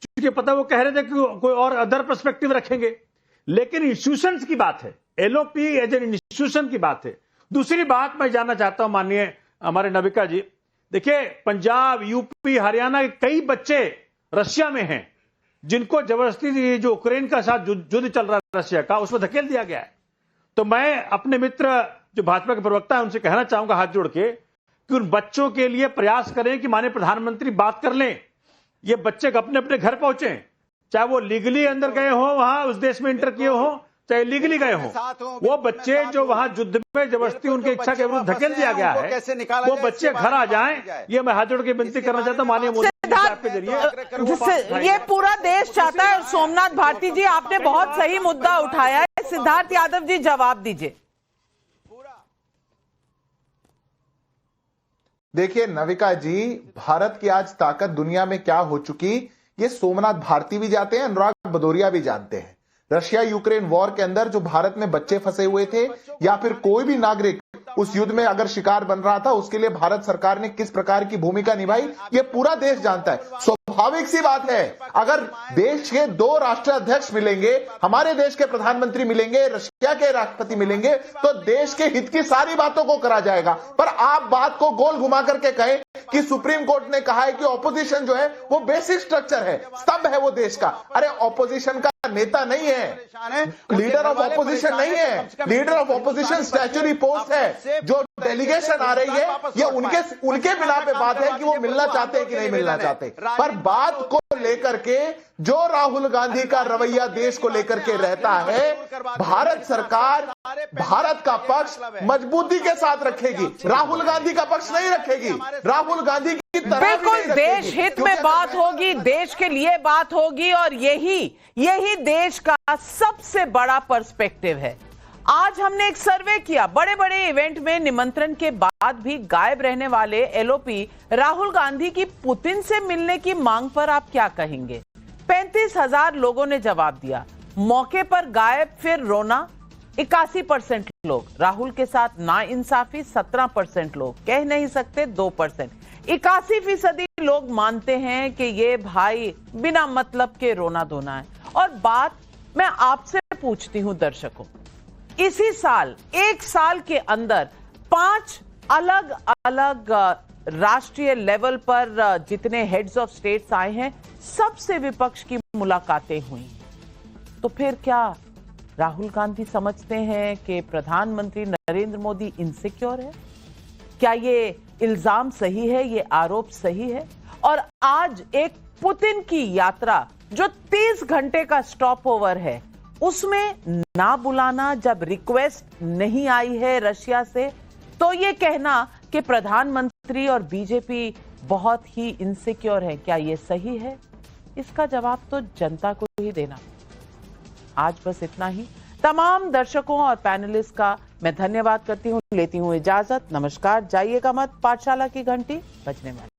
क्योंकि पता वो कह रहे थे कि कोई और अदर पर्सपेक्टिव रखेंगे। लेकिन इंस्टीट्यूशंस की बात है, एलओपी एज एन इंस्टीट्यूशन की बात है। दूसरी बात मैं जानना चाहता हूं माननीय हमारे नविका जी, देखिए पंजाब, यूपी, हरियाणा के कई बच्चे रशिया में हैं जिनको जबरदस्ती जो यूक्रेन का साथ युद्ध चल रहा है रशिया का, उसमें धकेल दिया गया है। तो मैं अपने मित्र जो भाजपा के प्रवक्ता है उनसे कहना चाहूंगा हाथ जोड़ के कि उन बच्चों के लिए प्रयास करें कि माननीय प्रधानमंत्री बात कर लें, ये बच्चे अपने अपने घर पहुंचे, चाहे वो लीगली अंदर गए हो, वहां उस देश में इंटर किए हो, चाहे लीगली गए हो। वो बच्चे जो वहां युद्ध में जबरदस्ती उनकी इच्छा के विरुद्ध धकेल दिया गया है, वो बच्चे घर आ जाएं, ये मैं हाथ जोड़ के विनती करना चाहता हूं माननीय मोदी के जरिए। ये पूरा देश चाहता है। सोमनाथ भारती जी, आपने बहुत सही मुद्दा उठाया है। सिद्धार्थ यादव जी जवाब दीजिए। देखिए नविका जी, भारत की आज ताकत दुनिया में क्या हो चुकी, ये सोमनाथ भारती भी जानते हैं, अनुराग भदौरिया भी जानते हैं। रशिया यूक्रेन वॉर के अंदर जो भारत में बच्चे फंसे हुए थे या फिर कोई भी नागरिक उस युद्ध में अगर शिकार बन रहा था, उसके लिए भारत सरकार ने किस प्रकार की भूमिका निभाई, ये पूरा देश जानता है। स्वाभाविक सी बात है, अगर देश के 2 राष्ट्राध्यक्ष मिलेंगे, हमारे देश के प्रधानमंत्री मिलेंगे, रशिया के राष्ट्रपति मिलेंगे, तो देश के हित की सारी बातों को करा जाएगा। पर आप बात को गोल घुमा करके कहें कि सुप्रीम कोर्ट ने कहा है कि ऑपोजिशन जो है वो बेसिक स्ट्रक्चर है, स्तंभ है वो देश का। अरे ऑपोजिशन का नेता नहीं है, लीडर ऑफ ऑपोजिशन नहीं है, leader of opposition statutory post है। जो डेलीगेशन आ रही है ये उनके बिना पे बात है कि वो मिलना चाहते हैं कि नहीं मिलना चाहते। पर बात को लेकर के जो राहुल गांधी का रवैया देश को लेकर के रहता है, भारत सरकार भारत का पक्ष मजबूती के साथ रखेगी, राहुल गांधी का पक्ष नहीं रखेगी। राहुल गांधी की तरह बिल्कुल देश हित में बात होगी, देश के लिए बात होगी, और यही देश का सबसे बड़ा पर्सपेक्टिव है। आज हमने एक सर्वे किया, बड़े बड़े इवेंट में निमंत्रण के बाद भी गायब रहने वाले एलओपी राहुल गांधी की पुतिन से मिलने की मांग पर आप क्या कहेंगे? 35,000 लोगों ने जवाब दिया। मौके पर गायब फिर रोना 81% लोग, राहुल के साथ नाइंसाफी 17% लोग, कह नहीं सकते 2%। 81% लोग मानते हैं कि ये भाई बिना मतलब के रोना धोना है। और बात मैं आपसे पूछती हूं दर्शकों, इसी साल 1 साल के अंदर 5 अलग अलग राष्ट्रीय लेवल पर जितने हेड्स ऑफ स्टेट्स आए हैं, सबसे विपक्ष की मुलाकातें हुई। तो फिर क्या राहुल गांधी समझते हैं कि प्रधानमंत्री नरेंद्र मोदी इनसिक्योर है? क्या ये इल्जाम सही है, ये आरोप सही है? और आज एक पुतिन की यात्रा जो 30 घंटे का स्टॉप ओवर है, उसमें ना बुलाना, जब रिक्वेस्ट नहीं आई है रशिया से, तो ये कहना कि प्रधानमंत्री और बीजेपी बहुत ही इनसिक्योर है, क्या ये सही है? इसका जवाब तो जनता को ही देना। आज बस इतना ही। तमाम दर्शकों और पैनलिस्ट का मैं धन्यवाद करती हूं, लेती हूं इजाजत। नमस्कार। जाइएगा मत, पाठशाला की घंटी बजने वाली।